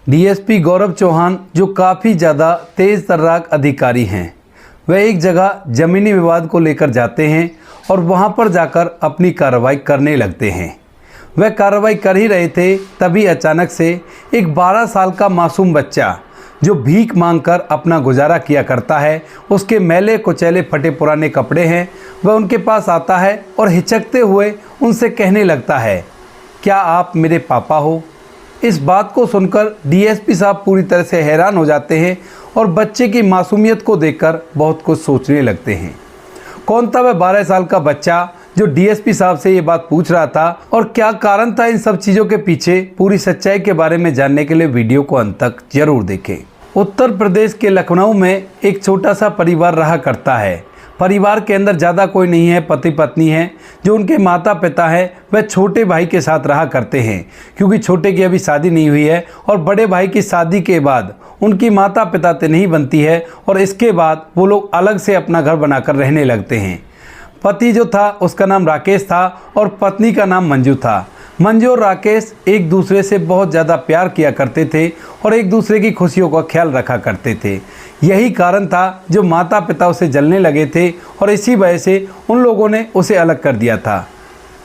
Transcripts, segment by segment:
DSP गौरव चौहान जो काफ़ी ज़्यादा तेज़ तर्राक अधिकारी हैं, वह एक जगह ज़मीनी विवाद को लेकर जाते हैं और वहां पर जाकर अपनी कार्रवाई करने लगते हैं। वह कार्रवाई कर ही रहे थे, तभी अचानक से एक 12 साल का मासूम बच्चा जो भीख मांगकर अपना गुजारा किया करता है, उसके मैले कुचैले फटे पुराने कपड़े हैं, वह उनके पास आता है और हिचकते हुए उनसे कहने लगता है, क्या आप मेरे पापा हो? इस बात को सुनकर डीएसपी साहब पूरी तरह से हैरान हो जाते हैं और बच्चे की मासूमियत को देखकर बहुत कुछ सोचने लगते हैं। कौन था वह 12 साल का बच्चा जो डीएसपी साहब से ये बात पूछ रहा था और क्या कारण था इन सब चीज़ों के पीछे? पूरी सच्चाई के बारे में जानने के लिए वीडियो को अंत तक जरूर देखें। उत्तर प्रदेश के लखनऊ में एक छोटा सा परिवार रहा करता है। परिवार के अंदर ज़्यादा कोई नहीं है, पति पत्नी हैं। जो उनके माता पिता हैं वह छोटे भाई के साथ रहा करते हैं, क्योंकि छोटे की अभी शादी नहीं हुई है और बड़े भाई की शादी के बाद उनकी माता पिता से नहीं बनती है और इसके बाद वो लोग अलग से अपना घर बनाकर रहने लगते हैं। पति जो था उसका नाम राकेश था और पत्नी का नाम मंजू था। मंजू और राकेश एक दूसरे से बहुत ज़्यादा प्यार किया करते थे और एक दूसरे की खुशियों का ख्याल रखा करते थे। यही कारण था जो माता पिता उसे जलने लगे थे और इसी वजह से उन लोगों ने उसे अलग कर दिया था।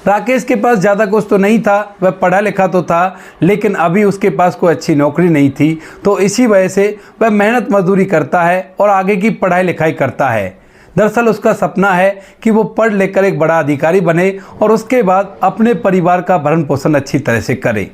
राकेश के पास ज़्यादा कुछ तो नहीं था, वह पढ़ा लिखा तो था, लेकिन अभी उसके पास कोई अच्छी नौकरी नहीं थी, तो इसी वजह से वह मेहनत मजदूरी करता है और आगे की पढ़ाई लिखाई करता है। दरअसल उसका सपना है कि वो पढ़ लिखकर एक बड़ा अधिकारी बने और उसके बाद अपने परिवार का भरण पोषण अच्छी तरह से करे।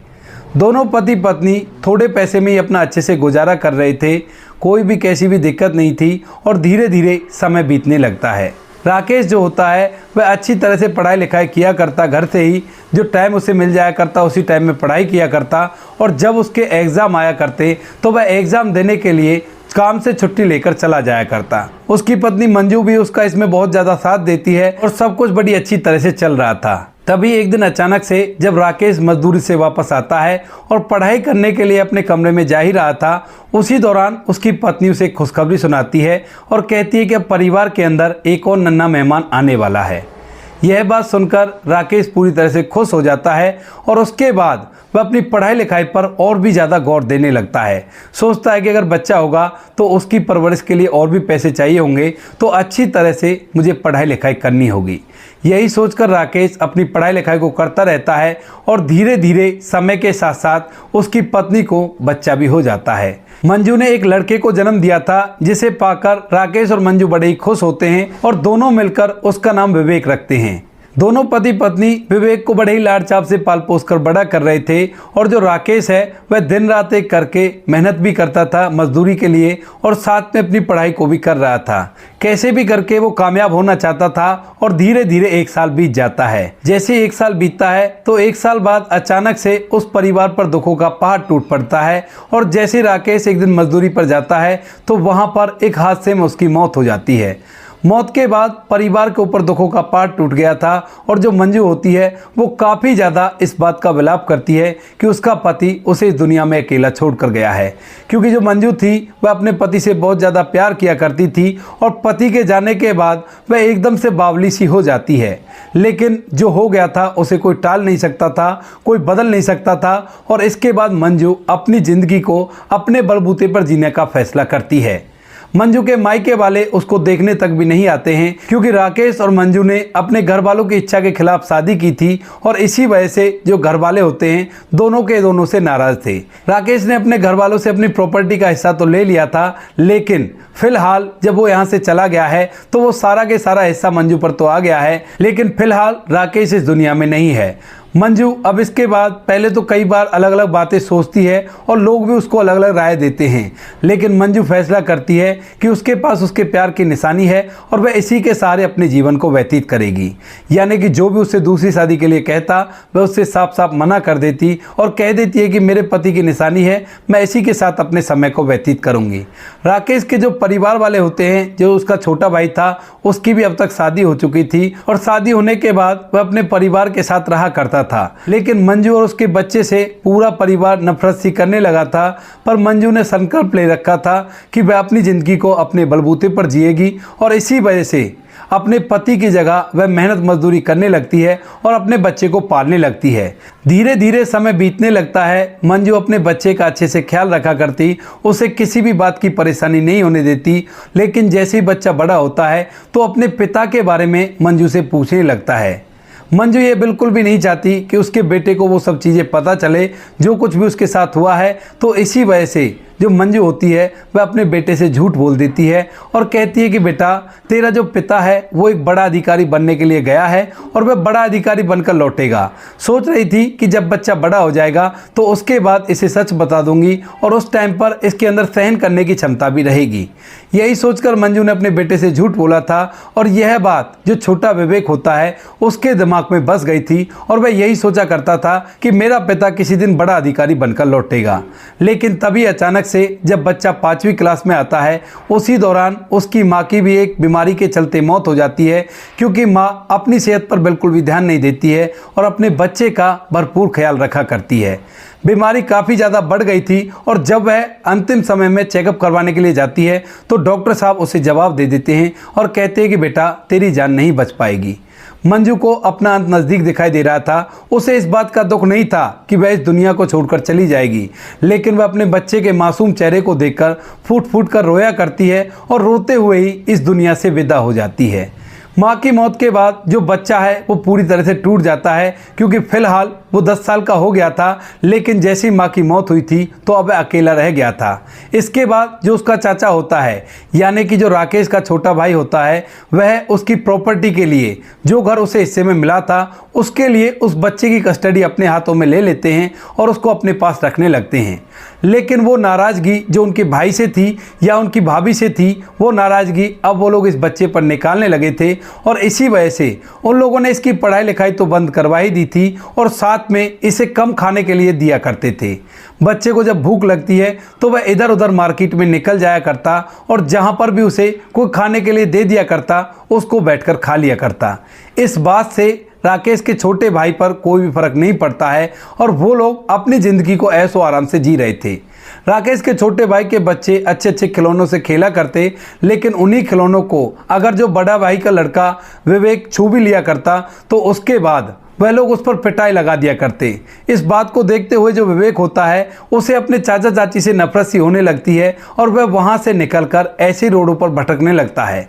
दोनों पति पत्नी थोड़े पैसे में ही अपना अच्छे से गुजारा कर रहे थे, कोई भी कैसी भी दिक्कत नहीं थी और धीरे धीरे समय बीतने लगता है। राकेश जो होता है वह अच्छी तरह से पढ़ाई लिखाई किया करता, घर से ही जो टाइम उसे मिल जाया करता उसी टाइम में पढ़ाई किया करता और जब उसके एग्ज़ाम आया करते तो वह एग्ज़ाम देने के लिए काम से छुट्टी लेकर चला जाया करता। उसकी पत्नी मंजू भी उसका इसमें बहुत ज़्यादा साथ देती है और सब कुछ बड़ी अच्छी तरह से चल रहा था। तभी एक दिन अचानक से जब राकेश मजदूरी से वापस आता है और पढ़ाई करने के लिए अपने कमरे में जा ही रहा था, उसी दौरान उसकी पत्नी उसे खुशखबरी सुनाती है और कहती है कि अब परिवार के अंदर एक और नन्हा मेहमान आने वाला है। यह बात सुनकर राकेश पूरी तरह से खुश हो जाता है और उसके बाद वह अपनी पढ़ाई लिखाई पर और भी ज़्यादा गौर देने लगता है। सोचता है कि अगर बच्चा होगा तो उसकी परवरिश के लिए और भी पैसे चाहिए होंगे, तो अच्छी तरह से मुझे पढ़ाई लिखाई करनी होगी। यही सोचकर राकेश अपनी पढ़ाई लिखाई को करता रहता है और धीरे धीरे समय के साथ साथ उसकी पत्नी को बच्चा भी हो जाता है। मंजू ने एक लड़के को जन्म दिया था, जिसे पाकर राकेश और मंजू बड़े ही खुश होते हैं और दोनों मिलकर उसका नाम विवेक रखते हैं। दोनों पति पत्नी विवेक को बड़े ही लाड़ चाप से पाल पोस कर बड़ा कर रहे थे और जो राकेश है वह दिन रात एक करके मेहनत भी करता था मजदूरी के लिए और साथ में अपनी पढ़ाई को भी कर रहा था। कैसे भी करके वो कामयाब होना चाहता था और धीरे धीरे एक साल बीत जाता है। जैसे एक साल बीतता है तो एक साल बाद अचानक से उस परिवार पर दुखों का पहाड़ टूट पड़ता है और जैसे राकेश एक दिन मजदूरी पर जाता है तो वहाँ पर एक हादसे में उसकी मौत हो जाती है। मौत के बाद परिवार के ऊपर दुखों का पहाड़ टूट गया था और जो मंजू होती है वो काफ़ी ज़्यादा इस बात का विलाप करती है कि उसका पति उसे इस दुनिया में अकेला छोड़कर गया है। क्योंकि जो मंजू थी वह अपने पति से बहुत ज़्यादा प्यार किया करती थी और पति के जाने के बाद वह एकदम से बावली सी हो जाती है, लेकिन जो हो गया था उसे कोई टाल नहीं सकता था, कोई बदल नहीं सकता था और इसके बाद मंजू अपनी ज़िंदगी को अपने बलबूते पर जीने का फैसला करती है। मंजू के मायके वाले उसको देखने तक भी नहीं आते हैं, क्योंकि राकेश और मंजू ने अपने घर वालों की इच्छा के खिलाफ शादी की थी और इसी वजह से जो घर वाले होते हैं दोनों के दोनों से नाराज थे। राकेश ने अपने घर वालों से अपनी प्रॉपर्टी का हिस्सा तो ले लिया था, लेकिन फिलहाल जब वो यहाँ से चला गया है तो वो सारा के सारा हिस्सा मंजू पर तो आ गया है, लेकिन फिलहाल राकेश इस दुनिया में नहीं है। मंजू अब इसके बाद पहले तो कई बार अलग अलग बातें सोचती है और लोग भी उसको अलग अलग राय देते हैं, लेकिन मंजू फैसला करती है कि उसके पास उसके प्यार की निशानी है और वह इसी के सहारे अपने जीवन को व्यतीत करेगी। यानी कि जो भी उससे दूसरी शादी के लिए कहता वह उससे साफ साफ मना कर देती और कह देती है कि मेरे पति की निशानी है, मैं इसी के साथ अपने समय को व्यतीत करूँगी। राकेश के जो परिवार वाले होते हैं, जो उसका छोटा भाई था, उसकी भी अब तक शादी हो चुकी थी और शादी होने के बाद वह अपने परिवार के साथ रहा करता था, लेकिन मंजू और उसके बच्चे से पूरा परिवार नफरत सी करने लगा था। पर मंजू ने संकल्प ले रखा था कि वह अपनी जिंदगी को अपने बलबूते पर जिएगी और इसी वजह से अपने पति की जगह वह मेहनत मजदूरी करने लगती है और अपने बच्चे को पालने लगती है। धीरे धीरे समय बीतने लगता है। मंजू अपने बच्चे का अच्छे से ख्याल रखा करती, उसे किसी भी बात की परेशानी नहीं होने देती। लेकिन जैसे ही बच्चा बड़ा होता है तो अपने पिता के बारे में मंजू से पूछने लगता है। मंजू ये बिल्कुल भी नहीं चाहती कि उसके बेटे को वो सब चीज़ें पता चले जो कुछ भी उसके साथ हुआ है। तो इसी वजह से जो मंजू होती है वह अपने बेटे से झूठ बोल देती है और कहती है कि बेटा, तेरा जो पिता है वो एक बड़ा अधिकारी बनने के लिए गया है और वह बड़ा अधिकारी बनकर लौटेगा। सोच रही थी कि जब बच्चा बड़ा हो जाएगा तो उसके बाद इसे सच बता दूंगी और उस टाइम पर इसके अंदर सहन करने की क्षमता भी रहेगी। यही सोचकर मंजू ने अपने बेटे से झूठ बोला था और यह बात जो छोटा विवेक होता है उसके दिमाग में बस गई थी और वह यही सोचा करता था कि मेरा पिता किसी दिन बड़ा अधिकारी बनकर लौटेगा। लेकिन तभी अचानक से जब बच्चा 5वीं क्लास में आता है, उसी दौरान उसकी माँ की भी एक बीमारी के चलते मौत हो जाती है, क्योंकि माँ अपनी सेहत पर बिल्कुल भी ध्यान नहीं देती है और अपने बच्चे का भरपूर ख्याल रखा करती है। बीमारी काफ़ी ज़्यादा बढ़ गई थी और जब वह अंतिम समय में चेकअप करवाने के लिए जाती है तो डॉक्टर साहब उसे जवाब दे देते हैं और कहते हैं कि बेटा, तेरी जान नहीं बच पाएगी। मंजू को अपना अंत नज़दीक दिखाई दे रहा था। उसे इस बात का दुख नहीं था कि वह इस दुनिया को छोड़कर चली जाएगी, लेकिन वह अपने बच्चे के मासूम चेहरे को देखकर फूट फूट कर रोया करती है और रोते हुए ही इस दुनिया से विदा हो जाती है। माँ की मौत के बाद जो बच्चा है वो पूरी तरह से टूट जाता है, क्योंकि फिलहाल वो 10 साल का हो गया था, लेकिन जैसी माँ की मौत हुई थी तो अब अकेला रह गया था। इसके बाद जो उसका चाचा होता है, यानी कि जो राकेश का छोटा भाई होता है, वह उसकी प्रॉपर्टी के लिए जो घर उसे हिस्से में मिला था उसके लिए उस बच्चे की कस्टडी अपने हाथों में ले लेते हैं और उसको अपने पास रखने लगते हैं। लेकिन वो नाराज़गी जो उनके भाई से थी या उनकी भाभी से थी, वो नाराज़गी अब वो लोग इस बच्चे पर निकालने लगे थे और इसी वजह से उन लोगों ने इसकी पढ़ाई लिखाई तो बंद करवा ही दी थी और साथ में इसे कम खाने के लिए दिया करते थे। बच्चे को जब भूख लगती है तो वह इधर उधर मार्केट में निकल जाया करता और जहाँ पर भी उसे कोई खाने के लिए दे दिया करता उसको बैठकर खा लिया करता। इस बात से राकेश के छोटे भाई पर कोई भी फर्क नहीं पड़ता है और वो लोग अपनी ज़िंदगी को ऐशो आराम से जी रहे थे। राकेश के छोटे भाई के बच्चे अच्छे अच्छे खिलौनों से खेला करते, लेकिन उन्हीं खिलौनों को अगर जो बड़ा भाई का लड़का विवेक छू भी लिया करता तो उसके बाद वह लोग उस पर पिटाई लगा दिया करते। इस बात को देखते हुए जो विवेक होता है उसे अपने चाचा चाची से नफरत सी होने लगती है और वह वहाँ से निकलकर ऐसी रोडों पर भटकने लगता है।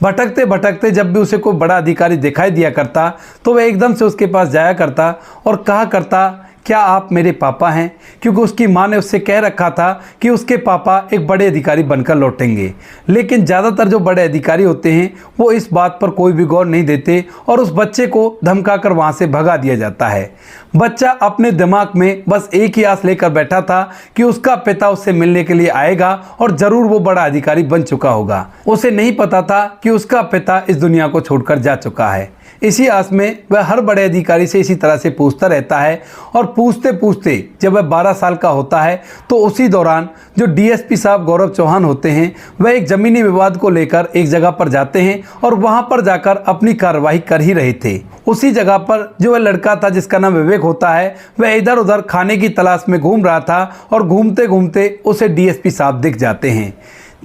भटकते भटकते जब भी उसे कोई बड़ा अधिकारी दिखाई दिया करता तो वह एकदम से उसके पास जाया करता और कहा करता, क्या आप मेरे पापा हैं? क्योंकि उसकी माँ ने उससे कह रखा था कि उसके पापा एक बड़े अधिकारी बनकर लौटेंगे। लेकिन ज़्यादातर जो बड़े अधिकारी होते हैं वो इस बात पर कोई भी गौर नहीं देते और उस बच्चे को धमकाकर वहाँ से भगा दिया जाता है। बच्चा अपने दिमाग में बस एक ही आस लेकर बैठा था कि उसका पिता उससे मिलने के लिए आएगा और ज़रूर वो बड़ा अधिकारी बन चुका होगा। उसे नहीं पता था कि उसका पिता इस दुनिया को छोड़कर जा चुका है। इसी आस में वह हर बड़े अधिकारी से इसी तरह से पूछता रहता है और पूछते पूछते जब वह 12 साल का होता है तो उसी दौरान जो डीएसपी साहब गौरव चौहान होते हैं वह एक ज़मीनी विवाद को लेकर एक जगह पर जाते हैं और वहां पर जाकर अपनी कार्रवाई कर ही रहे थे। उसी जगह पर जो वह लड़का था जिसका नाम विवेक होता है वह इधर उधर खाने की तलाश में घूम रहा था और घूमते घूमते उसे डीएसपी साहब दिख जाते हैं।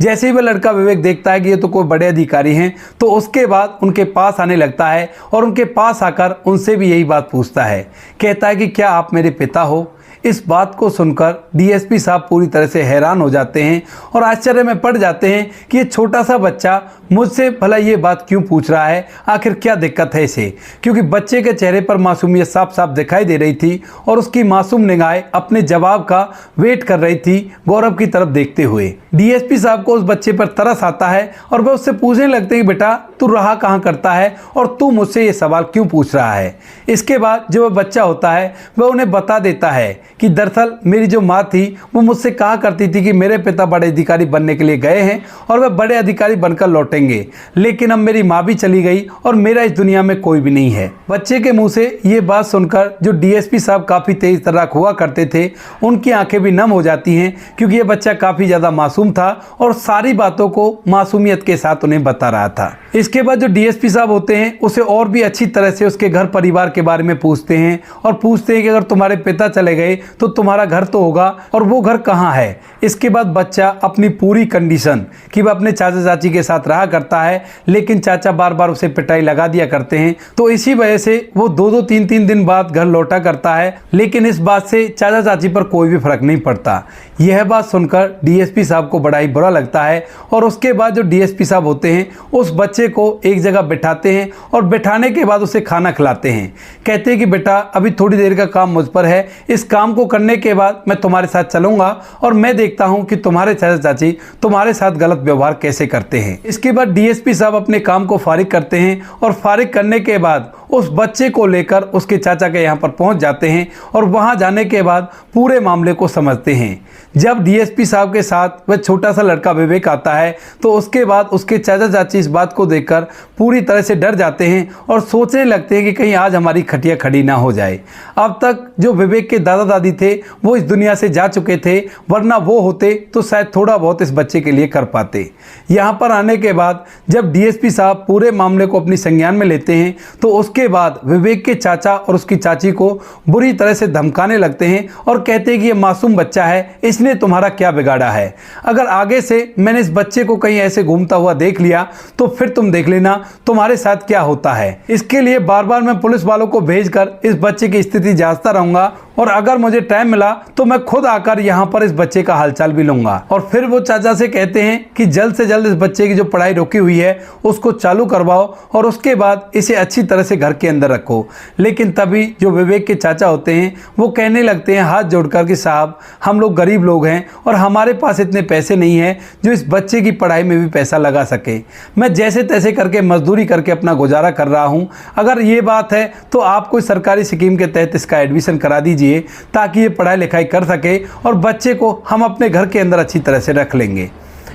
जैसे ही वह लड़का विवेक देखता है कि ये तो कोई बड़े अधिकारी हैं तो उसके बाद उनके पास आने लगता है और उनके पास आकर उनसे भी यही बात पूछता है। कहता है कि क्या आप मेरे पिता हो? इस बात को सुनकर डीएसपी साहब पूरी तरह से हैरान हो जाते हैं और आश्चर्य में पड़ जाते हैं कि ये छोटा सा बच्चा मुझसे भला ये बात क्यों पूछ रहा है, आखिर क्या दिक्कत है इसे? क्योंकि बच्चे के चेहरे पर मासूमियत साफ साफ दिखाई दे रही थी और उसकी मासूम निगाहें अपने जवाब का वेट कर रही थी गौरव की तरफ देखते हुए। डीएसपी साहब को उस बच्चे पर तरस आता है और वह उससे पूछने लगते हैं कि बेटा तू रहा कहाँ करता है और तू मुझसे ये सवाल क्यों पूछ रहा है? इसके बाद जो वह बच्चा होता है वह उन्हें बता देता है कि दरअसल मेरी जो माँ थी वो मुझसे कहा करती थी कि मेरे पिता बड़े अधिकारी बनने के लिए गए हैं और वह बड़े अधिकारी बनकर लौटेंगे, लेकिन अब मेरी माँ भी चली गई और मेरा इस दुनिया में कोई भी नहीं है। बच्चे के मुंह से ये बात सुनकर जो डीएसपी साहब काफ़ी तेज तर्राक हुआ करते थे उनकी आंखें भी नम हो जाती हैं, क्योंकि ये बच्चा काफ़ी ज़्यादा मासूम था और सारी बातों को मासूमियत के साथ उन्हें बता रहा था। इसके बाद जो डीएसपी साहब होते हैं उसे और भी अच्छी तरह से उसके घर परिवार के बारे में पूछते हैं और पूछते हैं कि अगर तुम्हारे पिता चले गए तो तुम्हारा घर तो होगा, और वो घर कहाँ है। इसके बाद बच्चा अपनी पूरी कंडीशन कि वह अपने चाचा चाची के साथ रहा करता है, लेकिन चाचा बार बार उसे पिटाई लगा दिया करते हैं, तो इसी वजह से वो 2-2 3-3 दिन बाद घर लौटा करता है। लेकिन इस बात से चाचा चाची पर कोई भी फर्क नहीं पड़ता। यह बात सुनकर डीएसपी साहब को बड़ा ही बुरा लगता है, और उसके बाद जो डीएसपी साहब होते हैं उस बच्चे को एक जगह बिठाते हैं, और बिठाने के बाद उसे खाना खिलाते हैं। कहते हैं कि बेटा अभी थोड़ी देर का काम मुझ पर है, इस काम को करने के बाद मैं तुम्हारे साथ चलूंगा और मैं देखता हूं कि तुम्हारे चाचा चाची तुम्हारे साथ गलत व्यवहार कैसे करते हैं। इसके बाद डीएसपी साहब अपने काम को फारिग करते हैं, और फारिग करने के बाद उस बच्चे को लेकर उसके चाचा के यहाँ पर पहुँच जाते हैं, और वहाँ जाने के बाद पूरे मामले को समझते हैं। जब डीएसपी साहब के साथ वह छोटा सा लड़का विवेक आता है, तो उसके बाद उसके चाचा चाची इस बात को देखकर पूरी तरह से डर जाते हैं और सोचने लगते हैं कि कहीं आज हमारी खटिया खड़ी ना हो जाए। अब तक जो विवेक के दादा दादी थे वो इस दुनिया से जा चुके थे, वरना वो होते तो शायद थोड़ा बहुत इस बच्चे के लिए कर पाते। यहाँ पर आने के बाद जब डीएसपी साहब पूरे मामले को अपनी संज्ञान में लेते हैं, तो उसके बाद विवेक के चाचा और उसकी चाची को बुरी तरह से धमकाने लगते हैं और कहते हैं कि ये मासूम बच्चा है, इसने तुम्हारा क्या बिगाड़ा है। अगर आगे से मैंने इस बच्चे को कहीं ऐसे घूमता हुआ देख लिया तो फिर तुम देख लेना तुम्हारे साथ क्या होता है। इसके लिए बार बार मैं पुलिस वालों को भेजकर इस बच्चे की स्थिति जांचता रहूंगा, और अगर मुझे टाइम मिला तो मैं खुद आकर यहाँ पर इस बच्चे का हालचाल भी लूंगा। और फिर वो चाचा से कहते हैं कि जल्द से जल्द इस बच्चे की जो पढ़ाई रुकी हुई है उसको चालू करवाओ, और उसके बाद इसे अच्छी तरह से घर के अंदर रखो। लेकिन तभी जो विवेक के चाचा होते हैं वो कहने लगते हैं हाथ जोड़कर कि साहब हम लोग गरीब लोग हैं और हमारे पास इतने पैसे नहीं हैं जो इस बच्चे की पढ़ाई में भी पैसा लगा सके। मैं जैसे तैसे करके मजदूरी करके अपना गुजारा कर रहा हूँ। अगर ये बात है तो आप कोई सरकारी स्कीम के तहत इसका एडमिशन करा दीजिए, ताकि ये पढ़ाई लिखाई कर सके और बच्चे को हम अपने घर के अंदर अच्छी तरह से रख लेंगे।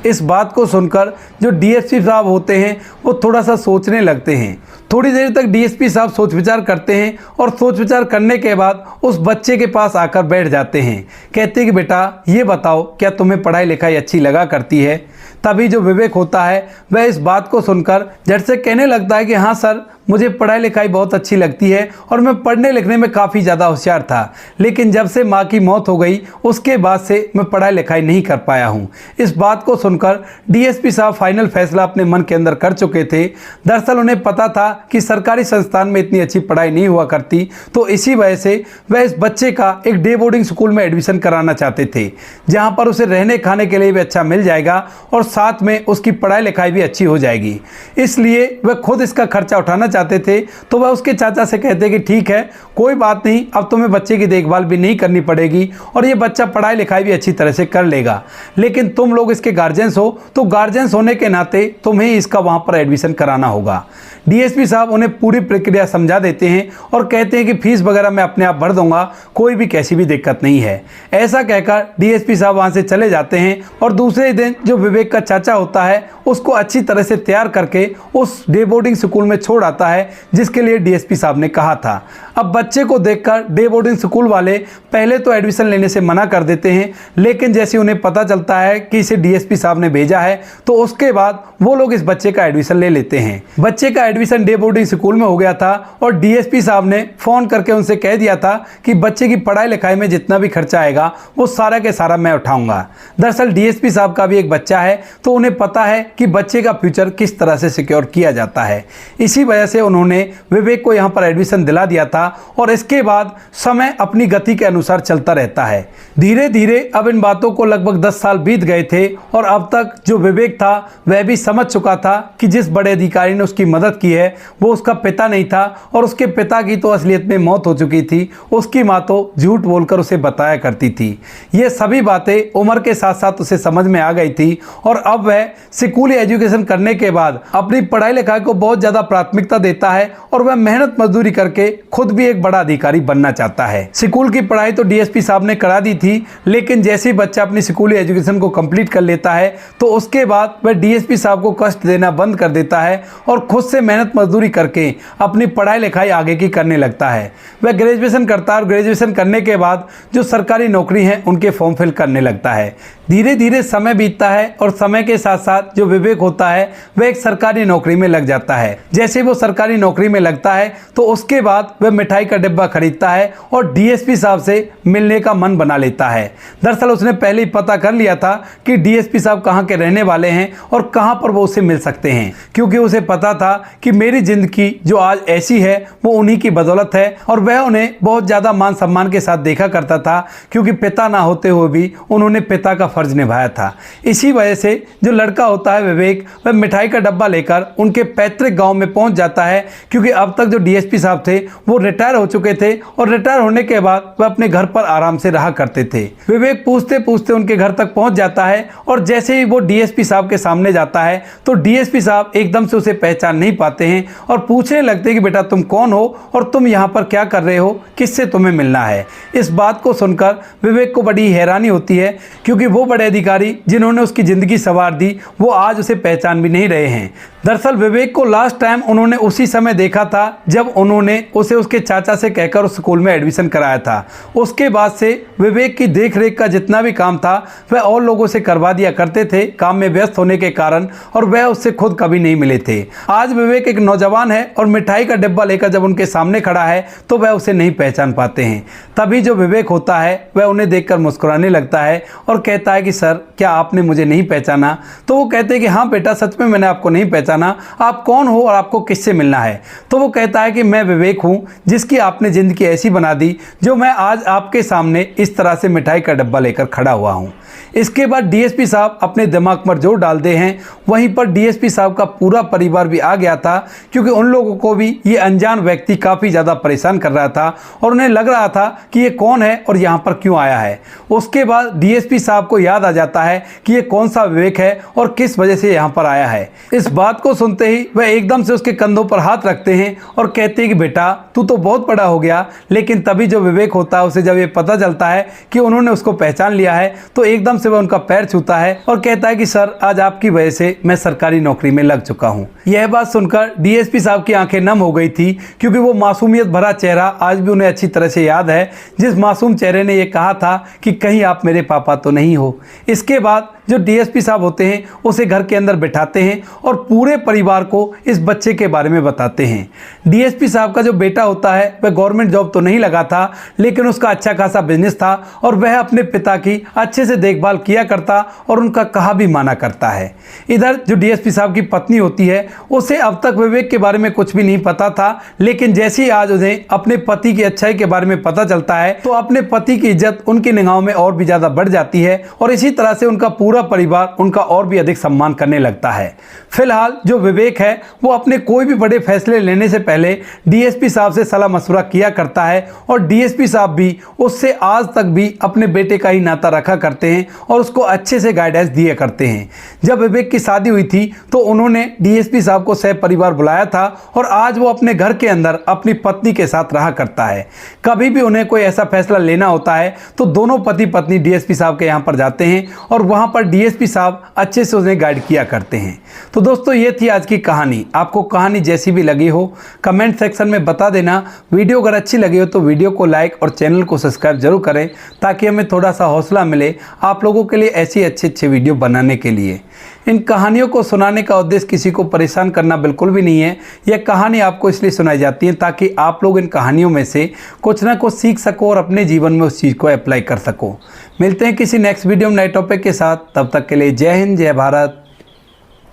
इस बात को सुनकर जो डीएसपी साहब होते हैं वो थोड़ा सा सोचने लगते हैं। थोड़ी देर तक डीएसपी साहब सोच विचार करते हैं, और सोच विचार करने के बाद उस बच्चे के पास आकर बैठ जाते हैं। कहते हैं कि बेटा ये बताओ क्या तुम्हें पढ़ाई लिखाई अच्छी लगा करती है। तभी जो विवेक होता है वह इस बात को सुनकर झट से कहने लगता है कि हाँ सर, मुझे पढ़ाई लिखाई बहुत अच्छी लगती है और मैं पढ़ने लिखने में काफ़ी ज़्यादा होशियार था, लेकिन जब से माँ की मौत हो गई उसके बाद से मैं पढ़ाई लिखाई नहीं कर पाया हूँ। इस बात को सुनकर डीएसपी साहब फाइनल फैसला अपने मन के अंदर कर चुके थे। दरअसल उन्हें पता था कि सरकारी संस्थान में इतनी अच्छी पढ़ाई नहीं हुआ करती, तो इसी वजह से वह इस बच्चे का एक डे बोर्डिंग स्कूल में एडमिशन कराना चाहते थे, जहाँ पर उसे रहने खाने के लिए भी अच्छा मिल जाएगा और साथ में उसकी पढ़ाई लिखाई भी अच्छी हो जाएगी। इसलिए वह खुद इसका खर्चा उठाना चाहते थे। तो वह उसके चाचा से कहते कि ठीक है, कोई बात नहीं, अब तुम्हें बच्चे की देखभाल भी नहीं करनी पड़ेगी और ये बच्चा पढ़ाई लिखाई भी अच्छी तरह से कर लेगा, लेकिन तुम लोग इसके गार्जियंस हो, तो गार्जियंस होने के नाते तुम्हें इसका वहां पर एडमिशन कराना होगा। डीएसपी साहब उन्हें पूरी प्रक्रिया समझा देते हैं और कहते हैं कि फीस वगैरह मैं अपने आप भर दूंगा, कोई भी कैसी भी दिक्कत नहीं है। ऐसा कहकर डीएसपी साहब वहां से चले जाते हैं, और दूसरे दिन जो विवेक का चाचा होता है उसको अच्छी तरह से तैयार करके उस डे बोर्डिंग स्कूल में छोड़ आता है जिसके लिए डीएसपी साहब ने कहा था। अब बच्चे को देखकर डे बोर्डिंग स्कूल वाले पहले तो एडमिशन लेने से मना कर देते हैं, लेकिन जैसे उन्हें पता चलता है कि इसे डीएसपी साहब ने भेजा है तो उसके बाद वो लोग इस बच्चे का एडमिशन ले लेते हैं। बच्चे का एडमिशन डे बोर्डिंग स्कूल में हो गया था, और डीएसपी साहब ने फोन करके उनसे कह दिया था कि बच्चे की पढ़ाई लिखाई में जितना भी खर्चा आएगा वो सारा के सारा मैं उठाऊंगा। दरअसल डीएसपी साहब का भी एक बच्चा है, तो उन्हें पता है कि बच्चे का फ्यूचर किस तरह से सिक्योर किया जाता है। इसी वजह से उन्होंने विवेक को यहाँ पर एडमिशन दिला दिया था, और इसके बाद समय अपनी गति के अनुसार चलता रहता है। धीरे धीरे अब इन बातों को लगभग 10 साल बीत गए थे, और अब तक जो विवेक था वह भी समझ चुका था कि जिस बड़े अधिकारी ने उसकी मदद की है वो उसका पिता नहीं था, और उसके पिता की तो असलियत में मौत हो चुकी थी। उसकी माँ तो झूठ बोलकर उसे बताया करती थी। ये सभी बातें उम्र के साथ साथ उसे समझ में आ गई थी, और अब वह स्कूली एजुकेशन करने के बाद अपनी पढ़ाई लिखाई को बहुत ज़्यादा प्राथमिकता देता है, और वह मेहनत मजदूरी करके खुद भी एक बड़ा अधिकारी बनना चाहता है। स्कूल की पढ़ाई तो डीएसपी साहब ने करा दी थी, लेकिन जैसे ही बच्चा अपनी स्कूली एजुकेशन को कंप्लीट कर लेता है तो उसके बाद वह डीएसपी साहब को कष्ट देना बंद कर देता है और खुद से मेहनत मजदूरी करके अपनी पढ़ाई लिखाई आगे की करने लगता है। वह ग्रेजुएशन करता है, और ग्रेजुएशन करने के बाद जो सरकारी नौकरी है उनके फॉर्म फिल करने लगता है। धीरे धीरे समय बीतता है, और समय के साथ साथ जो विवेक होता है वह एक सरकारी नौकरी में लग जाता है। जैसे वो सरकारी नौकरी में लगता है तो उसके बाद वह मिठाई का डिब्बा खरीदता है और डीएसपी साहब से मिलने का मन बना लेता है। दरअसल उसने पहले ही पता कर लिया था कि डीएसपी साहब कहाँ के रहने वाले हैं और कहाँ पर वो उससे मिल सकते हैं, क्योंकि उसे पता था कि मेरी जिंदगी जो आज ऐसी है वो उन्हीं की बदौलत है। और वह उन्हें बहुत ज़्यादा मान सम्मान के साथ देखा करता था, क्योंकि पिता ना होते हुए भी उन्होंने पिता का फर्ज निभाया था। इसी वजह से जो लड़का होता है विवेक, वह मिठाई का डब्बा लेकर उनके पैतृक गांव में पहुंच जाता है, क्योंकि अब तक जो डीएसपी साहब थे वो रिटायर हो चुके थे और रिटायर होने के बाद वह अपने घर पर आराम से रहा करते थे। विवेक पूछते पूछते उनके घर तक पहुंच जाता है और जैसे ही वो डीएसपी साहब के सामने जाता है तो डीएसपी साहब एकदम से उसे पहचान नहीं पाते हैं और पूछने लगते हैं कि बेटा तुम कौन हो और तुम यहाँ पर क्या कर रहे हो, किससे तुम्हें मिलना है। इस बात को सुनकर विवेक को बड़ी हैरानी होती है, क्योंकि वो बड़े अधिकारी जिन्होंने उसकी ज़िंदगी संवार दी वो आज उसे पहचान भी नहीं रहे हैं। दरअसल विवेक को लास्ट टाइम उन्होंने उसी समय देखा था जब उन्होंने उसे उसके चाचा से कहकर उस स्कूल में एडमिशन कराया था। उसके बाद से विवेक की देखरेख का जितना भी काम था वह और लोगों से करवा दिया करते थे, काम में व्यस्त होने के कारण, और वह उससे खुद कभी नहीं मिले थे। आज विवेक एक नौजवान है और मिठाई का डिब्बा लेकर जब उनके सामने खड़ा है तो वह उसे नहीं पहचान पाते हैं। तभी जो विवेक होता है वह उन्हें देखकर मुस्कुराने लगता है और कहता है कि सर क्या आपने मुझे नहीं पहचाना? तो वो कहते हैं कि हाँ बेटा सच में मैंने आपको नहीं पहचाना, आप कौन हो और आपको किससे मिलना है? तो वो कहता है कि मैं विवेक हूँ जिसकी आपने ज़िंदगी ऐसी बना दी जो मैं आज आपके सामने इस तरह से मिठाई का डब्बा लेकर खड़ा हुआ हूँ। इसके बाद डीएसपी साहब अपने दिमाग पर जोर डालते हैं। वहीं पर डीएसपी साहब का पूरा परिवार भी आ गया था, क्योंकि उन लोगों को भी ये अनजान व्यक्ति काफ़ी ज़्यादा परेशान कर रहा था और उन्हें लग रहा था कि ये कौन है और यहाँ पर क्यों आया है। उसके बाद डीएसपी साहब को याद आ जाता है कि ये कौन सा विवेक है और किस वजह से यहाँ पर आया है। इस बात को सुनते ही वह एकदम से उसके कंधों पर हाथ रखते हैं और कहते हैं कि बेटा तू तो बहुत बड़ा हो गया। लेकिन तभी जो विवेक होता है उसे जब ये पता चलता है कि उन्होंने उसको पहचान लिया है तो एकदम से वह उनका पैर छूता है और कहता है कि सर आज आपकी वजह से मैं सरकारी नौकरी में लग चुका हूँ। यह बात सुनकर डीएसपी साहब की आंखें नम हो गई थी, क्योंकि वो मासूमियत भरा चेहरा आज भी उन्हें अच्छी तरह से याद है, जिस मासूम चेहरे ने यह कहा था कि कहीं आप मेरे पापा तो नहीं हो। इसके बाद जो डीएसपी साहब होते हैं उसे घर के अंदर बिठाते हैं और पूरे परिवार को इस बच्चे के बारे में बताते हैं। डीएसपी साहब का जो बेटा होता है वह गवर्नमेंट जॉब तो नहीं लगा था, लेकिन उसका अच्छा खासा बिजनेस था और वह अपने पिता की अच्छे से देखभाल किया करता और उनका कहा भी माना करता है। इधर जो डीएसपी साहब की पत्नी होती है उसे अब तक विवेक के बारे में कुछ भी नहीं पता था, लेकिन जैसे ही आज उन्हें अपने पति की अच्छाई के बारे में पता चलता है तो अपने पति की इज्जत उनकी निगाहों में और भी ज़्यादा बढ़ जाती है और इसी तरह से उनका पूरा परिवार उनका और भी अधिक सम्मान करने लगता है। फिलहाल जो विवेक है वो अपने कोई भी बड़े फैसले लेने से पहले डीएसपी साहब से सलाह मशवरा किया करता है और डीएसपी साहब भी उससे आज तक भी अपने बेटे का ही नाता रखा करते हैं और उसको अच्छे से गाइडेंस दिया करते हैं। जब विवेक की शादी हुई थी तो उन्होंने डीएसपी साहब को सह परिवार बुलाया था और आज वो अपने घर के अंदर अपनी पत्नी के साथ रहा करता है। कभी भी उन्हें कोई ऐसा फैसला लेना होता है तो दोनों पति पत्नी डीएसपी साहब के यहाँ पर जाते हैं और वहाँ पर डीएसपी साहब अच्छे से उन्हें गाइड किया करते हैं। तो दोस्तों ये थी आज की कहानी। आपको कहानी जैसी भी लगी हो कमेंट सेक्शन में बता देना। वीडियो अगर अच्छी लगी हो तो वीडियो को लाइक और चैनल को सब्सक्राइब जरूर करें, ताकि हमें थोड़ा सा हौसला मिले आप लोगों के लिए ऐसी अच्छे वीडियो बनाने के लिए। इन कहानियों को सुनाने का उद्देश्य किसी को परेशान करना बिल्कुल भी नहीं है। यह कहानी आपको इसलिए सुनाई जाती है ताकि आप लोग इन कहानियों में से कुछ ना कुछ सीख सको और अपने जीवन में उस चीज़ को अप्लाई कर सको। मिलते हैं किसी नेक्स्ट वीडियो में नए टॉपिक के साथ। तब तक के लिए जय हिंद, जय भारत,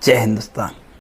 जय हिंदुस्तान।